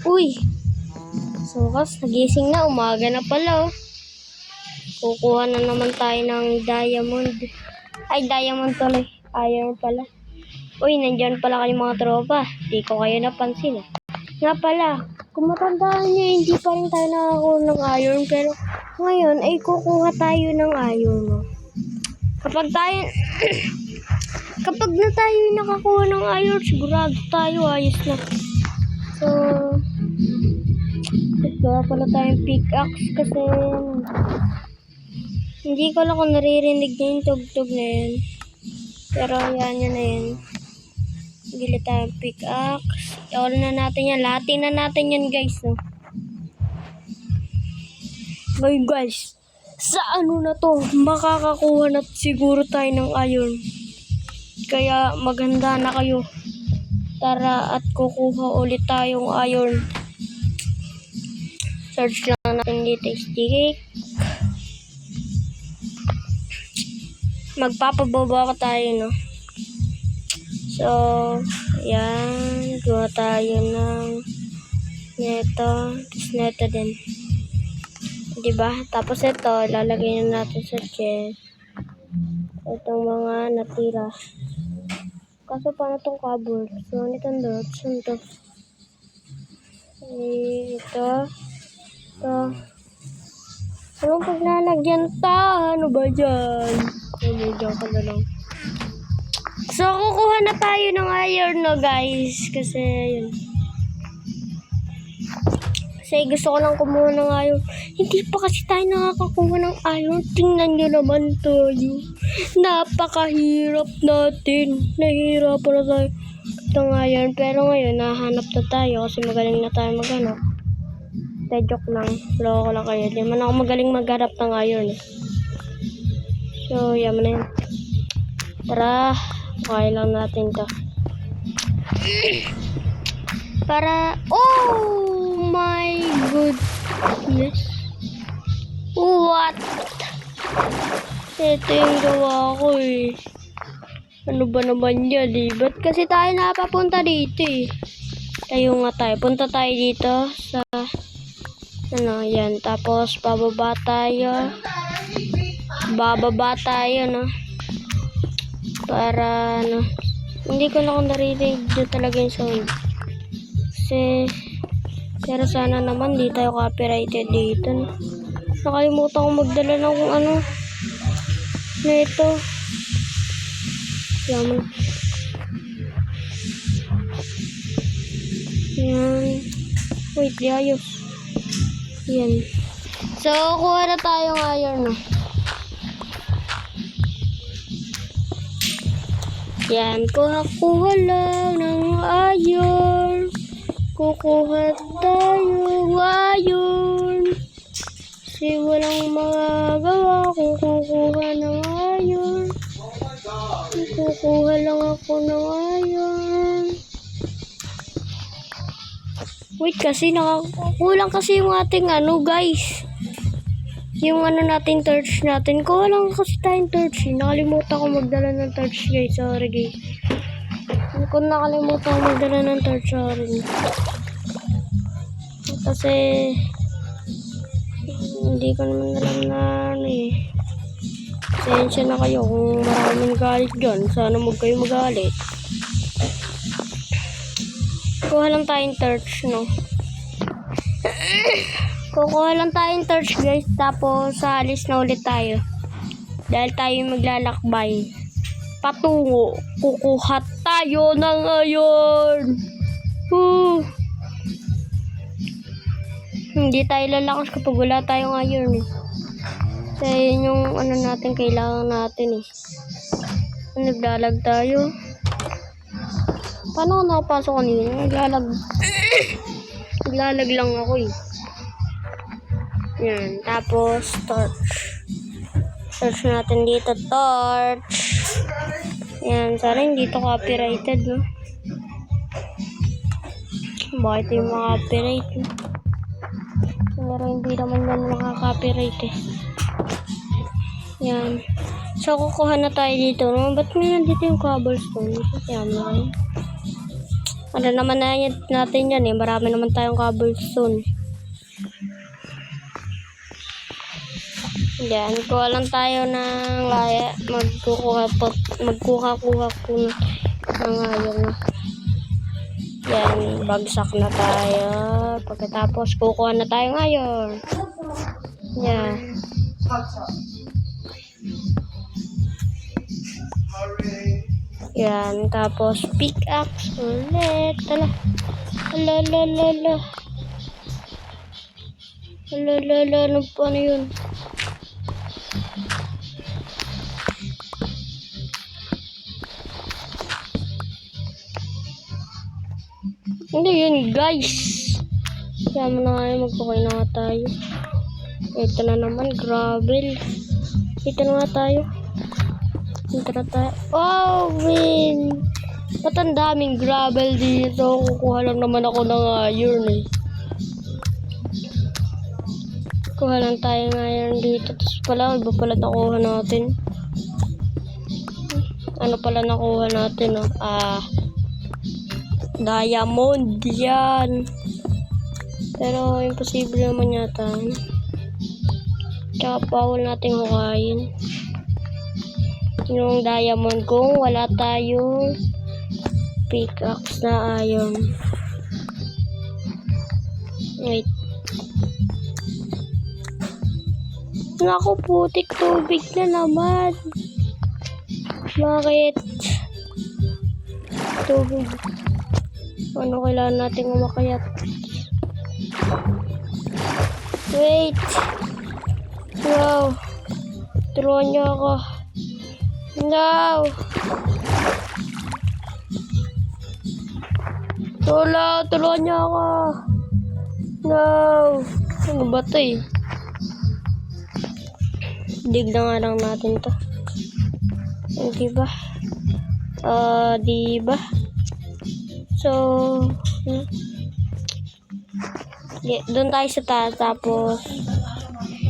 Uy! Sukas, nagising na. Umaga na pala, oh. Kukuha na naman tayo ng diamond. Ay, diamond tuloy. Iron pala. Uy, nandyan pala kayo mga tropa. Di ko kayo napansin, ah. Nga pala, kung matandaan nyo, hindi pa rin tayo nakakuha ng iron. Pero ngayon, ay kukuha tayo ng iron, oh. Kapag na tayo nakakuha ng iron, sigurado tayo, ayos na. So, gawa pala tayong pickaxe kasi hindi ko lang kung naririnig na yung tugtog na yun. Pero yan, yun na yun. Bili tayong pickaxe. I-all na natin yan. Lahatin na natin yan, guys. No? Ngayon, guys, sa ano na to, makakakuha na siguro tayo ng iron. Kaya maganda na kayo. Tara at kukuha ulit tayong iron. Search lang natin dito, stick. Magpapababa ko tayo, no? So, yan. Gawa tayo ng neto. Tapos neto din. Diba? Tapos ito, lalagay na natin sa chest. Itong mga natira. Kaso paano itong cupboard? So, nitong dot. Saan to? Ito. Ito. Anong paglalagyan ta? Ano ba dyan? Diyan ka na lang. So, kukuha na tayo ng iron, no, guys. Kasi, yun. Kasi gusto ko lang kumuha ng iron. Hindi pa kasi tayo nakakakuha ng iron. Tingnan nyo naman tayo. Napakahirap natin. Nahihirapan na tayo ng iron. Pero ngayon, nahanap na tayo kasi magaling na tayo maghanap. Joke lang. Loko lang kayo. Di man ako magaling maghanap ng iron, eh. So, yaman na yun. Tara, kaya lang natin to. Para, oh my goodness. What? Ito yung gawa ko, eh. Ano ba naman yan, eh? Ba't kasi tayo napapunta dito, eh? Tayo nga tayo. Punta tayo dito sa, ano, yan. Tapos, bababa tayo. No? Para, ano, hindi ko na kung narinig na talaga yung sound. Kasi, pero sana naman di tayo copyrighted dito, no? Nakalimutan ko magdala ng kung ano na ito. Yaman. Yan. Wait, di ayos. Yan. So, kuha na tayong iron, no? Yan, kuha lang ng iron. Kukuha tayong iron. Kasi walang magagawa kung kukuha ng iron. Kukuha lang ako ng iron. Wait, kasi kulang kasi yung ating ano, guys. Yung ano natin, torch natin. Kuha lang kasi tayong torch. Nakalimutan ko magdala ng torch, guys. Sorry, guys. Kung nakalimutan ko magdala ng torch, sorry. Kasi hindi ko naman alam na ano, eh. Pasensya na kayo kung maraming galit dyan. Sana huwag kayo magalit. Kuha lang tayong torch, no? Kukuha lang tayong torch, guys. Tapos, alis na ulit tayo. Dahil tayo maglalakbay. Patungo. Kukuha tayo ng iron. Hindi tayo lalakas kapag wala tayong iron, eh. Kasi yun yung ano natin, kailangan natin, eh. Naglalag tayo. Paano ako nakapasok kanina? Naglalag lang ako, eh. Yan. Tapos, torch. Search natin dito, torch. Yan. Sana hindi ito copyrighted, no? Bakit yung mga copyright, no? Pero hindi naman yan mga copyright, eh. Yan. So, kukuha na tayo dito. No? Ba't may nandito yung cobblestone? Kaya naman. Ano naman na natin yan eh. Marami naman tayong cobblestone. Yan. Kuha lang tayo ng laya. Magkuha-kuha po ng iron. Yan. Bagsak na tayo. Pagkatapos, kukuha na tayo ngayon. Yan. Yan, tapos pickaxe ulit. Ala. Ano yun? Ano yun, guys? Kaya mo na nga yun, magkukay na nga tayo. Ito na naman, gravel. Ito na nga tayo. Oh, win! Ba't ang daming gravel dito? Kukuha lang naman ako ng iron eh. Kuha lang tayo ng iron dito. Tapos pala, iba pala nakuha natin. Ano pala nakuha natin? Oh? Diamond yan. Pero imposible naman yata. Tsaka bawal natin hukayin yung diamond kung wala tayong pickaxe na iron. Wait. Naku, putik, tubig na naman. Bakit? Tubig. Ano kailangan natin umakayat? Wait. Wow. Turuan niyo ako. No! Tulungan niyo ako! No! Ano ba ito eh? Dig na nga lang natin to. Diba? Diba? So, doon tayo sa taas, tapos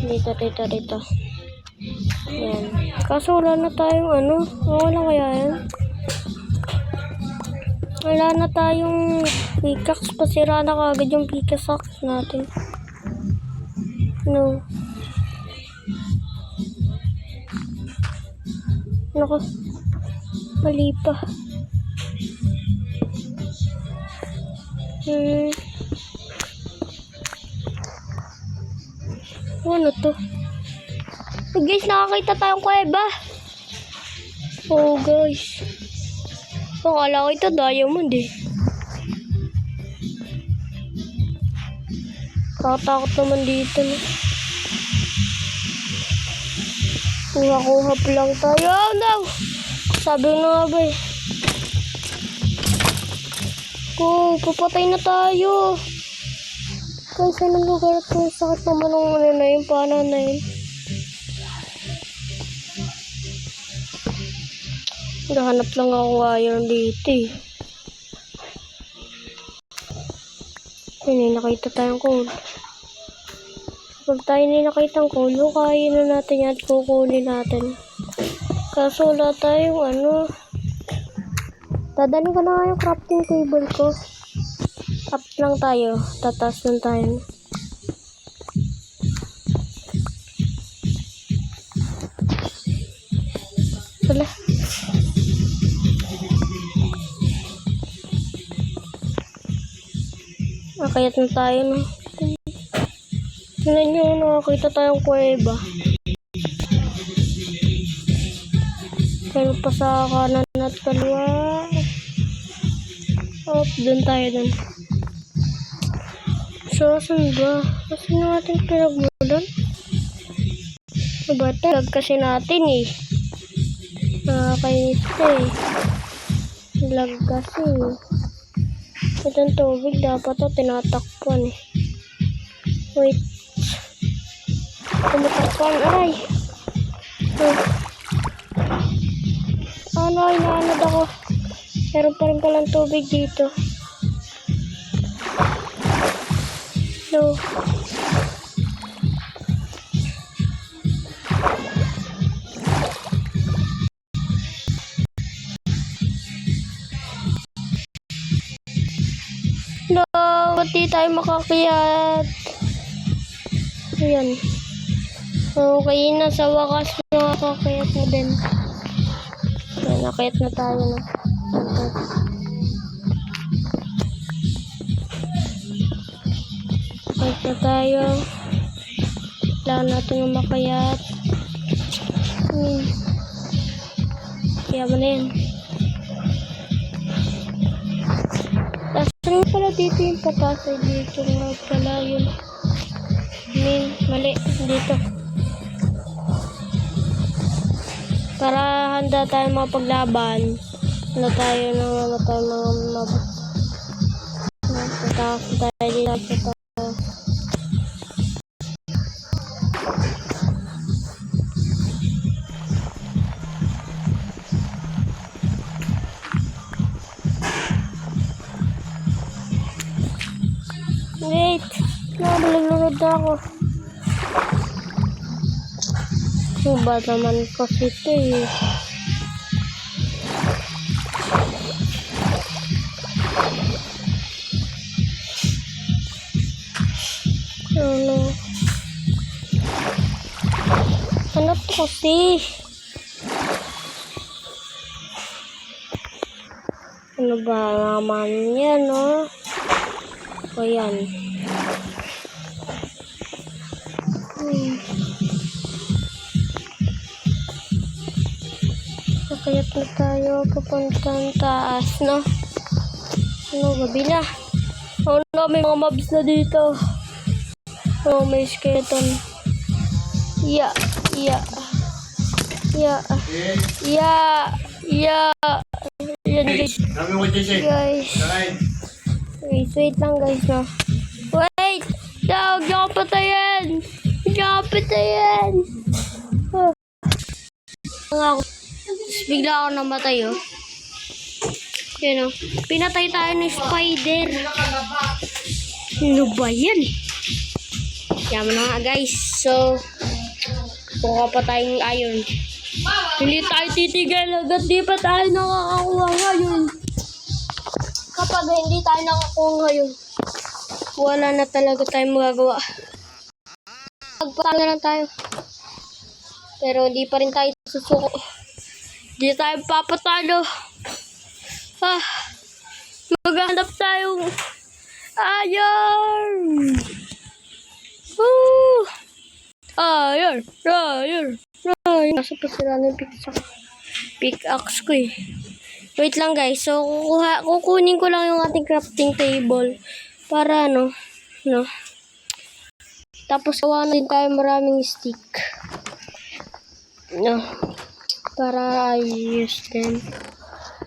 dito. Yan. Kaso wala na tayong ano. Wala kaya yan? Wala na tayong pickaxe. Pasira na kagad yung pickaxe natin. No. Naku. Mali pa. Ano to? Guys, nakakita tayong kuweba. Oh, guys. Akala ko ito diamond eh. Kakatakot naman dito. No? Kuha pa lang tayo. Oh, no! Sabi na nga ba eh. Papatay na tayo. Guys, anong lugar ito? Sakit naman ng ano na yun. Paano na yun? Nahanap lang ako iron dito eh. Ayun, nakita tayong coal. Pag tayo nakita ng coal, hukayin na natin yan at kukunin natin. Kaso wala tayong ano. Dadalhin ko na nga yung crafting table ko. Up lang tayo. Tataas lang tayo. Wala. Nakayat na tayo, no? Tingnan nyo, nakakita tayong kuweba. Pero pa sa kanan at kaliwa. Dun tayo dun. So, saan ba? Saan natin pinagmulan? Diba ito? Lag kasi natin eh. Nakakainis ito eh. Lag kasi eh. Itong tubig dapat ito tinatakpan eh. Wait. Tumatakpan. Aray! Ano, inaanod ako. Meron pa rin palang tubig dito. No. ba't di tayo makakiyat? Ayan. Okay na, sa wakas nakakayat na din. Ayan, nakayat na tayo na. Nakayat na tayo. Kailangan natin yung makayat. Kaya mo na yan. Tapos pala dito yung patasay dito nga pala yun. Mali. Dito. Para handa tayo mapaglaban. Handa tayo ng mga matakot tayo dito. Wait, nalulunod na ako. Ba naman kasi ito eh. Ano to kasi? Ano ba naman yan, no? O yan. Kayat na tayo papuntang taas, no? Ano, gabi na. Oh no, may mga mobs na dito. Oh, may skeleton. Yeah. Yan guys. Guys, wait lang guys, no? Wait! Huwag niyo ako patayin! Oh. Tapos bigla ako namatay, oh. Yan, oh. Pinatay tayo ng spider. Ano ba yan? Yaman na nga, guys. So, kuha pa tayong iron. Hindi tayo titigil agad. Di pa tayo nakakakuha ngayon. Kapag hindi tayo nakakuha ngayon, wala na talaga tayong magagawa. Magpatalo na lang tayo. Pero hindi pa rin tayo susuko. Hindi tayo papatalo. Maghanap tayong iron. Iron. Nasa pa sila ng pickaxe ko eh. Wait lang guys. So, kukunin ko lang yung ating crafting table. Para no. Tapos gawa na din tayo maraming stick. No. Para ayos din.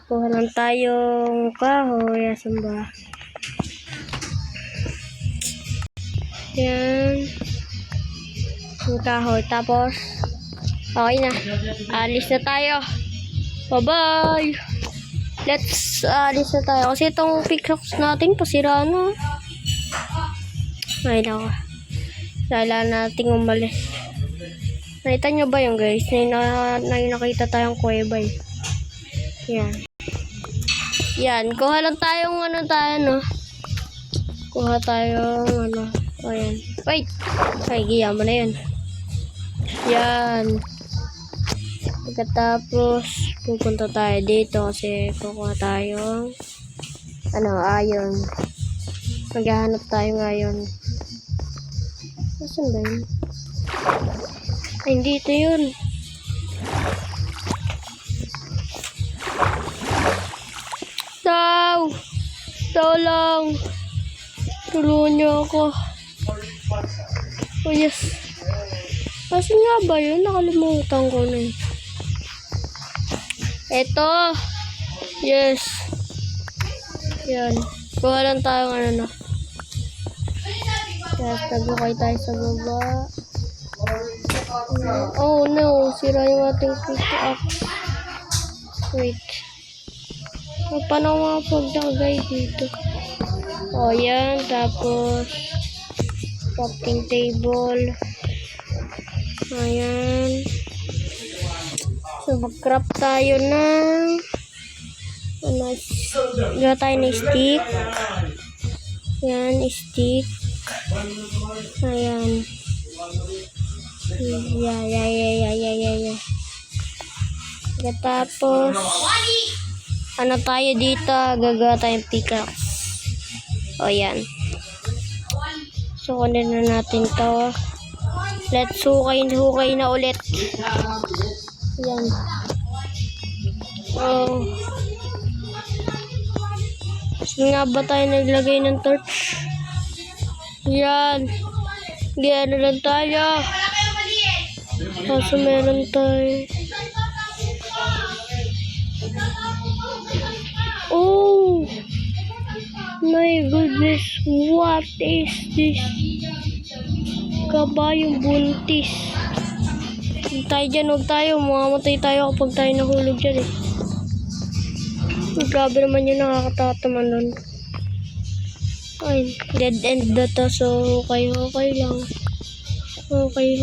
Kuha lang tayong kahoy. Asan ba? Yan. Yung kahoy. Tapos, okay na. Alis na tayo. Bye-bye. Alis na tayo. Kasi itong pickaxe natin, pasira na. Ay, nako. Kailangan nating umalis. Nakita nyo ba yun, guys? Nakita tayong kuweba eh. Yan. Kuha lang tayong no? Kuha tayong o yan. Wait! Ay, giya mo na yun. Yan. Pagkatapos, pupunta tayo dito kasi kukuha tayong iron. Maghahanap tayo ngayon. Saan ba yun? Ay, dito yun. Tao lang. Tulungan niyo ako. Oh, yes. Kasi nga ba yun? Nakalimutan ko na yun. Eto. Yes. Yan. Kuha lang tayong Tapos naglukay tayo sa baba. Oh no. Sira yung ating pickaxe. Wait. Paano nga pagdagay dito? Oh, yan. Tapos crafting table. Ayan. So, mag-craft tayo ng gawa tayo ng stick. Yan, stick. Ayan. Yeah. Tapos, ano tayo dito? Gagawa tayong pickaxe. O, yan. So, kunin na natin to. Let's hukay na ulit. Yan. Oh. Saan nga ba tayo naglagay ng torch? Yan. Diyan na lang tayo. Kaso meron tayo. Oh! My goodness. What is this? Kabayong buntis. Huwag tayo dyan, huwag tayo. Mamamatay tayo kapag tayo nahulog dyan eh. Grabe naman yung nakakataman nun. Ay, dead end na to. So, hukay lang. Hukay.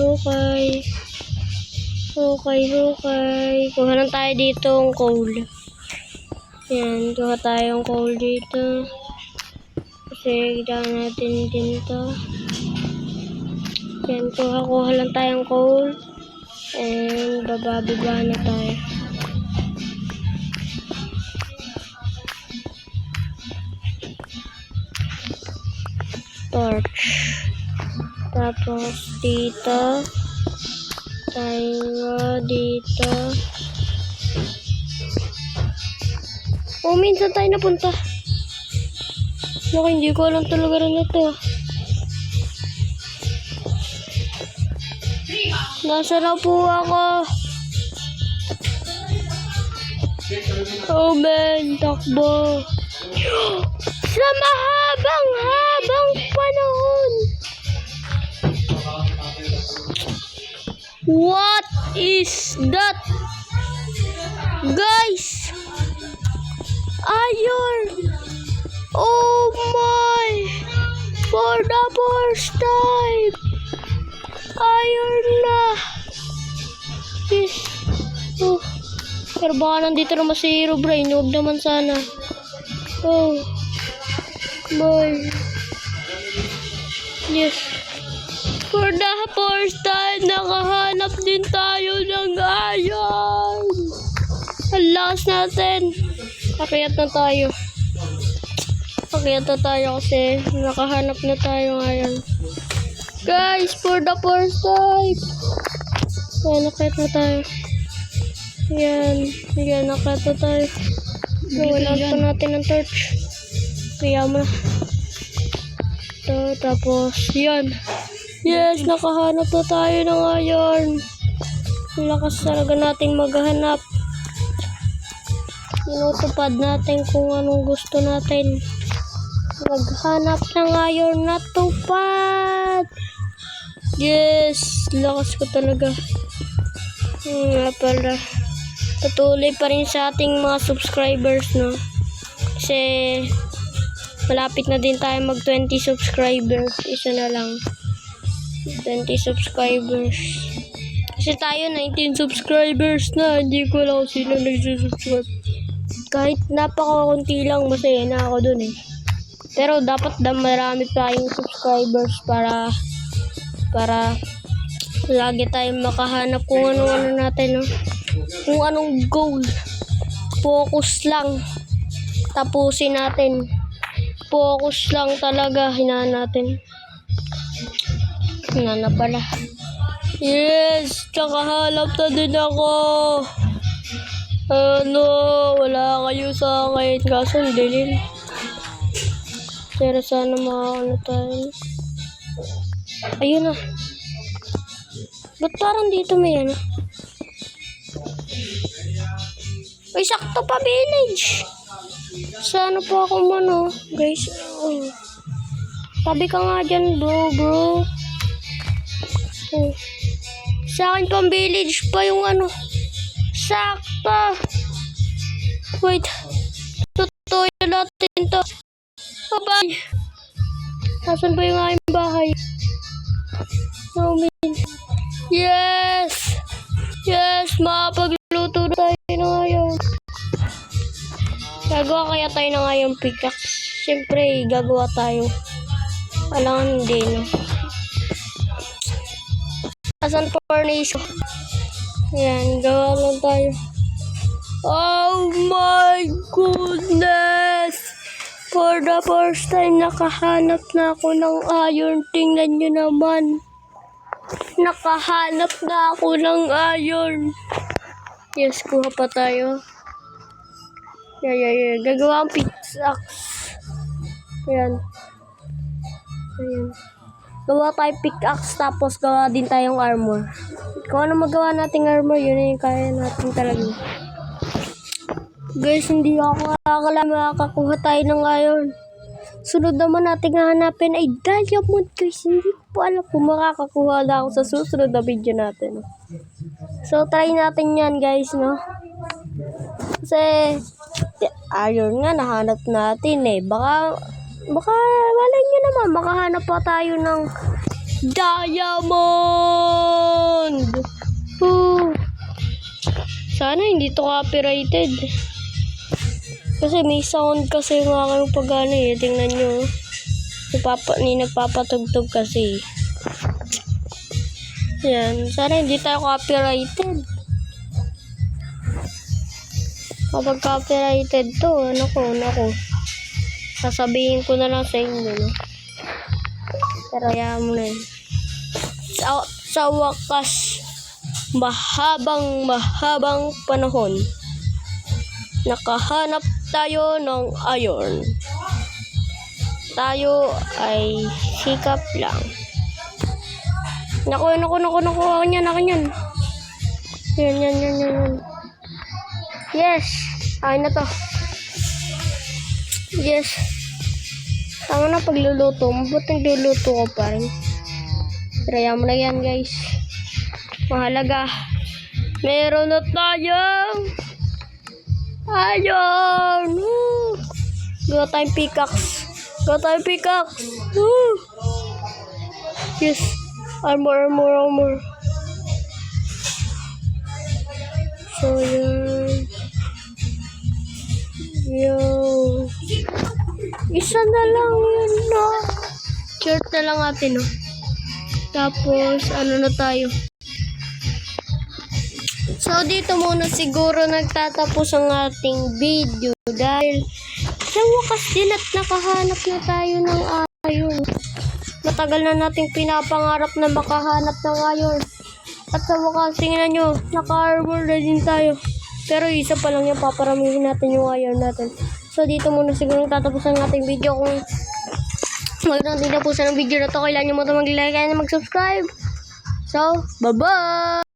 Kuha lang tayo dito ang coal. Yan, kuha tayong coal dito. Kasi, kailangan natin din to. Yan, kuha lang tayong coal. And, bababa na tayo. Torch. Tapos dito tayo dito. Oh, minsan tayo napunta. Naku, hindi ko alam talaga rin ito. Nasa na po ako. Oh man, takbo. Sa mahabang panahon. What is that? Guys! Iron! Oh my! For the first time! Iron na! Yes! Oh. Pero baka nandito naman si Herobrine. Huwag naman sana. Oh. Boy. Yes. For the first time, nakahanap din tayo ng iron. Ang lakas natin. Akyat na tayo. Kasi nakahanap na tayo ngayon. Guys, for the first time. Yan, akyat na tayo. Yan, akyat na tayo. Wala pa natin ng torch. Kaya mo na. Ito, tapos, yan. Yes, nakahanap na tayo ng iron. Lakas talaga natin maghanap. Tinutupad natin kung anong gusto natin. Maghanap ng iron na tupad. Yes, lakas ko talaga. Nga pala. Patuloy pa rin sa ating mga subscribers, no? Kasi malapit na din tayo mag 20 subscribers. Isa na lang. 20 subscribers. Kasi tayo 19 subscribers na. Hindi ko lang sila nagsusubscribe. Kahit napakakunti lang, masaya na ako dun eh. Pero dapat marami tayong subscribers para lagi tayong makahanap kung ano natin, no? Kung anong goal. Focus lang. Tapusin natin. Focus lang talaga. Hinaan natin. Hinaan na pala. Yes! Nakahanap na din ako. Ano? Wala kayo sa akin. Kaso hindi. Pero sana makakano tayo. Ayun na. Ba't parang dito may ano? Ay, sakto pa village. Sana po ako mano, guys. Oh. Tabi ka nga dyan, bro. Oh. Sa akin pang village pa yung ano. Sakto. Wait. Tutuloy natin to. Bye-bye. Nasaan ba yung aking bahay? No, man. Yes! Yes! Makapagluto na tayo na ngayon. Gagawa kaya tayo na ngayon pickaxe. Siyempre, gagawa tayo. Alam hindi, no? Asan furnace? Ayan, gawa lang tayo. Oh my goodness! For the first time, nakahanap na ako ng iron. Tingnan nyo naman. Nakahanap na ako ng iron. Yes, kuha pa tayo. Yeah. Gagawa ang pickaxe. Ayan. Gawa tayo pickaxe, tapos gawa din tayong armor. Kung ano magawa nating armor, yun na yung kaya natin talaga. Guys, hindi ako akala makakakuha tayo ng iron. Sunod naman natin hahanapin ay diamond, guys. Hindi po alam kung makakakuha na ako sa susunod na video natin. So, try natin yan, guys, no? Kasi, iron nga, nahanap natin eh. Baka, malay nyo naman, makahanap pa tayo ng diamond! Sana hindi to copyrighted. Kasi may sound kasi yung aking pag-ano eh. Tingnan nyo. Nagpapatugtog kasi. Yan. Sana hindi tayo copyrighted. Kapag copyrighted to, nako. Sasabihin ko na lang sa inyo, no? Pero yan mo na yun. Sa wakas, mahabang panahon, nakahanap tayo ng iron. Tayo ay sikap lang. Naku. Akin yan. Yan. Yes. Akin na to. Yes. Tama na pagluluto. Mabuti nagluluto ko pa rin. Try mo na yan, guys. Mahalaga. Meron na tayong iron. Gawa tayong pickaxe. Yes. Armor. So, yan. Yo. Isa na lang yun, no? Shirt na lang natin, no? Tapos, ano na tayo? So, dito muna siguro nagtatapos ang ating video dahil sa wakas din at nakahanap na tayo ng iron. Matagal na nating pinapangarap na makahanap ng iron. At sa wakas, tingnan nyo, naka-armor na din tayo. Pero isa pa lang yung paparamihin natin yung iron natin. So, dito muna siguro nagtatapos ang ating video. Kung magandang tinapusan ng video na to, kailangan nyo mo ito mag-like and mag-subscribe. So, bye-bye!